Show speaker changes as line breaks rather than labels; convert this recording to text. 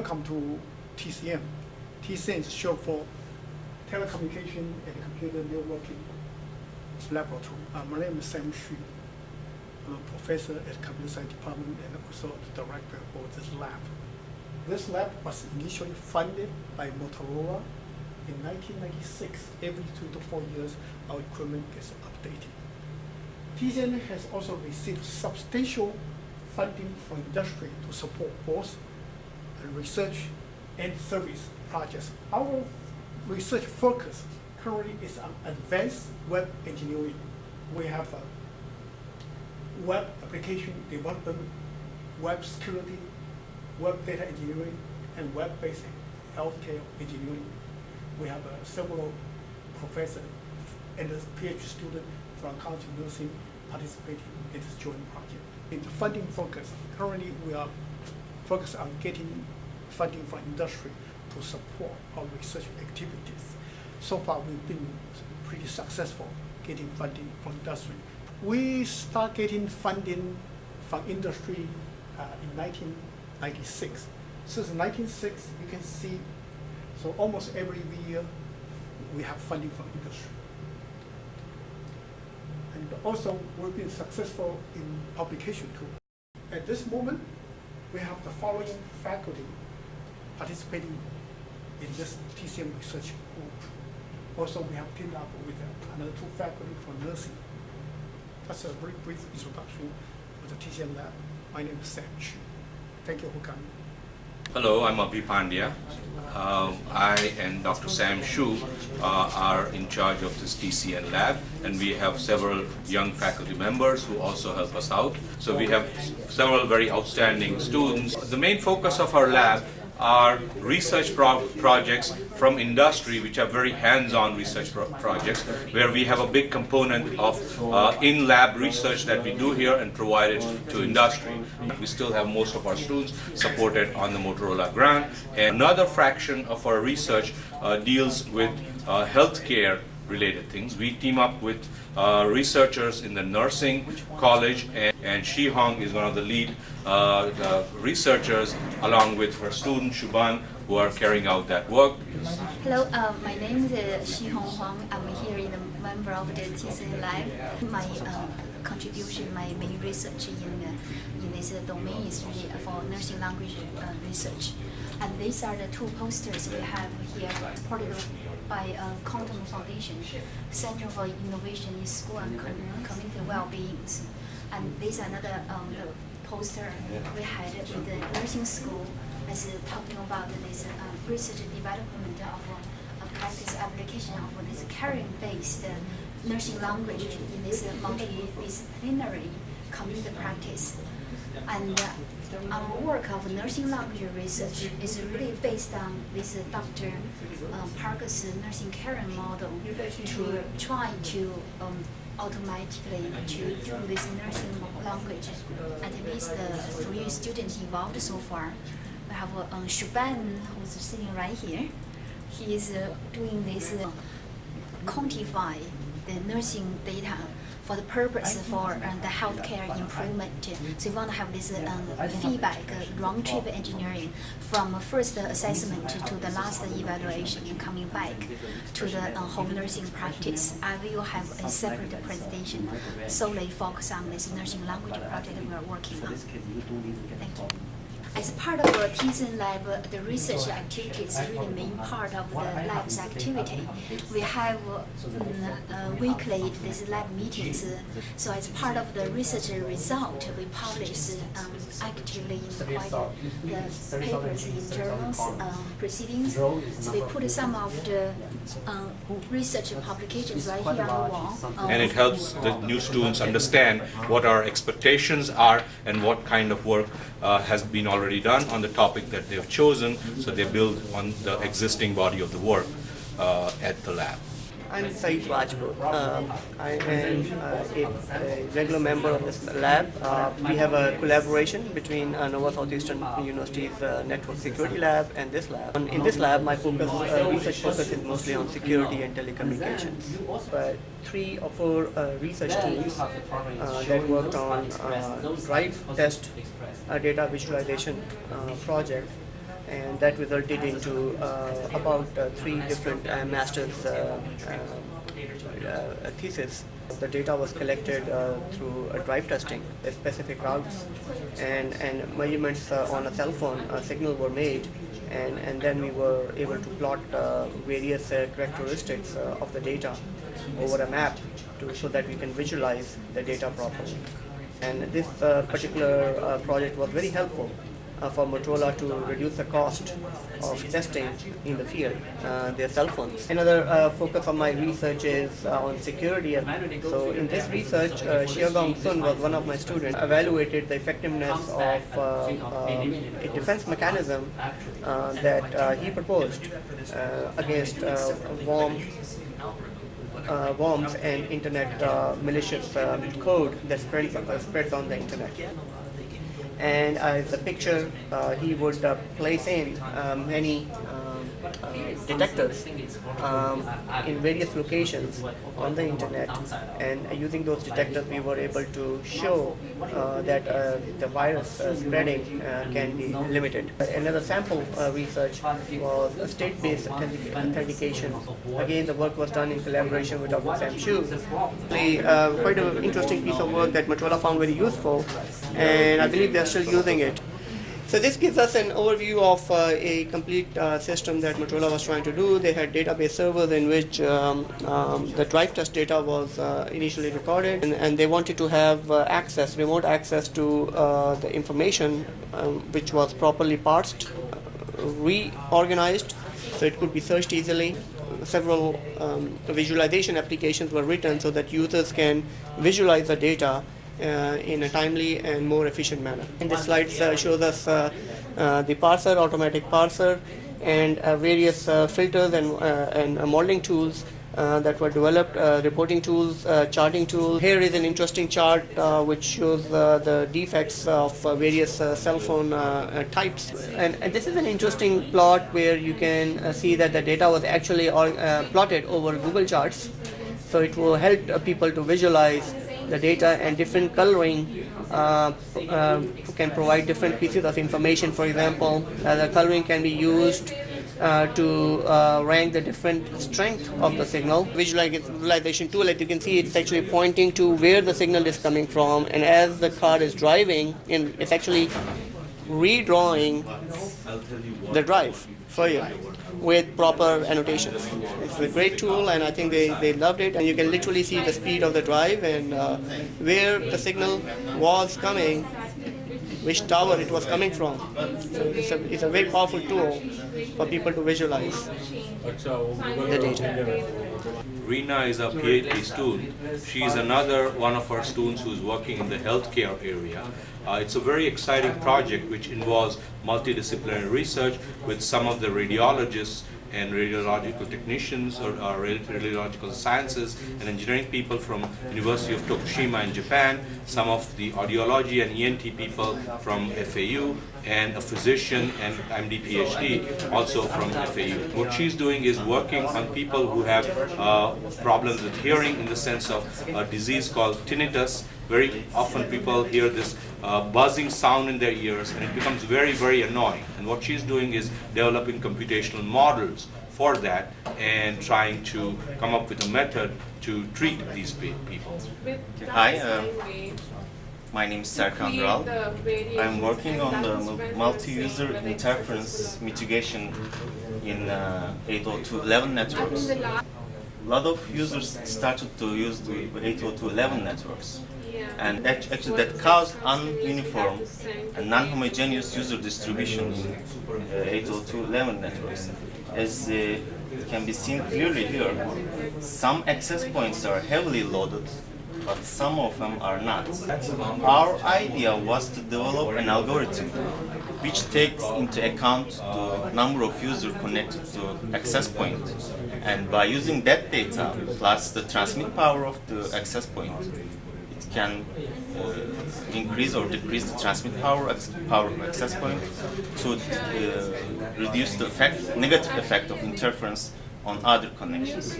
Welcome to TCM. TCM is short for Telecommunication and Computer Networking Laboratory. My name is Sam Xu. I'm a professor at the Computer Science Department and also the director of this lab. This lab was initially funded by Motorola in 1996. Every 2 to 4 years, our equipment gets updated. TCM has also received substantial funding from industry to support both research and service projects. Our research focus currently is on advanced web engineering. We have web application development, web security, web data engineering, and web-based healthcare engineering. We have several professors and a PhD student from College of Nursing participating in this joint project. In the funding focus, currently we are focused on getting funding from industry to support our research activities. So far, we've been pretty successful getting funding from industry. We start getting funding from industry in 1996. Since 1996, you can see, so almost every year we have funding from industry. And also, we've been successful in publication too. At this moment, we have the following faculty participating in this TCM research group. Also, we have teamed up with another 2 faculty from nursing. That's a very brief introduction of the TCM lab. My name is Sam Xu. Thank you for coming.
Hello, I'm Abhi Pandya. I and Dr. Sam Xu are in charge of this TCM lab, and we have several young faculty members who also help us out. So we have several very outstanding students. The main focus of our lab are research projects from industry, which are very hands-on research projects, where we have a big component of in-lab research that we do here and provide it to industry. We still have most of our students supported on the Motorola grant. And another fraction of our research deals with healthcare related things. We team up with researchers in the nursing college, and Shi Hong is one of the lead researchers along with her student Shuban, who are carrying out that work.
Hello, my name is Shi Hong Huang. I'm here in a member of the TCM lab. My contribution, my main research in this domain is really for nursing language research. And these are the 2 posters we have here, supported by Quantum Foundation, Center for Innovation in School and Community Well-being. And this is another poster we had with the nursing school as talking about this research and development of a practice application of this caring-based nursing language in this multidisciplinary community practice. And our work of nursing language research is really based on this Dr. Parker's nursing caring model to try to automatically to do this nursing language. And at least the 3 students involved so far. We have Shuban, who's sitting right here. He is doing this quantify the nursing data for the purpose for the healthcare improvement. So we want to have this feedback, round-trip engineering from first assessment to the last evaluation and coming back to the whole nursing practice. I will have a separate presentation solely focused on this nursing language project we are working on. Thank you. As part of the TCM lab, the research activity is really the main part of the lab's activity. We have weekly these lab meetings. So as part of the research result, we publish actively in quite the papers in journals, proceedings. So we put some of the research publications right here on the wall.
And it helps the new students understand what our expectations are and what kind of work has been already done on the topic that they've chosen, so they build on the existing body of the work at the lab.
I'm Saeed Rajput. I am a regular member of this lab. We have a collaboration between Nova Southeastern University's Network Security Lab and this lab. In this lab, my research focus is mostly on security and telecommunications. But 3 or 4 research teams that worked on drive test data visualization project and that resulted into about 3 different master's thesis. The data was collected through drive testing, specific routes, and measurements on a cell phone signal were made, and then we were able to plot various characteristics of the data over a map so that we can visualize the data properly. And this particular project was very helpful for Motorola to reduce the cost of testing in the field, their cell phones. Another focus of my research is on security. So in this research, Xiaogong Sun was one of my students, evaluated the effectiveness of a defense mechanism that he proposed against worms and internet malicious code that spreads on the internet. And as a picture, he would place in many detectors in various locations on the internet, and using those detectors we were able to show that the virus spreading can be limited. Another sample research was state-based authentication. Again, the work was done in collaboration with Dr. Sam Shu. Quite an interesting piece of work that Motorola found very useful, and I believe they're still using it. So this gives us an overview of a complete system that Motorola was trying to do. They had database servers in which the drive test data was initially recorded, and they wanted to have remote access to the information which was properly parsed, reorganized, so it could be searched easily. Several visualization applications were written so that users can visualize the data in a timely and more efficient manner. And this slide shows us the parser, automatic parser, and various filters and modeling tools that were developed, reporting tools, charting tools. Here is an interesting chart which shows the defects of various cell phone types. And this is an interesting plot where you can see that the data was actually plotted over Google Charts. So it will help people to visualize the data, and different coloring can provide different pieces of information. For example, the coloring can be used to rank the different strength of the signal. Visualization tool, as you can see, it's actually pointing to where the signal is coming from, and as the car is driving, it's actually redrawing the drive for you with proper annotations. It's a great tool, and I think they loved it. And you can literally see the speed of the drive and where the signal was coming, which tower it was coming from. So it's a very powerful tool for people to visualize the data.
Reena is a PhD student. She is another one of our students who is working in the healthcare area. It's a very exciting project which involves multidisciplinary research with some of the radiologists and radiological technicians or radiological sciences and engineering people from University of Tokushima in Japan, some of the audiology and ENT people from FAU, and a physician and MD PhD also from FAU. What she's doing is working on people who have problems with hearing, in the sense of a disease called tinnitus. Very often people hear this buzzing sound in their ears, and it becomes very, very annoying. And what she's doing is developing computational models for that and trying to come up with a method to treat these people.
Hi, my name is Serkan Dural. I'm working on the multi-user interference mitigation in 802.11 networks. A lot of users started to use the 802.11 networks, and actually that caused ununiform and non-homogeneous user distribution in 802.11 networks. As can be seen clearly here, some access points are heavily loaded, but some of them are not. Our idea was to develop an algorithm which takes into account the number of users connected to access point, and by using that data plus the transmit power of the access point, it can increase or decrease the transmit power of access point to reduce the negative effect of interference on other connections.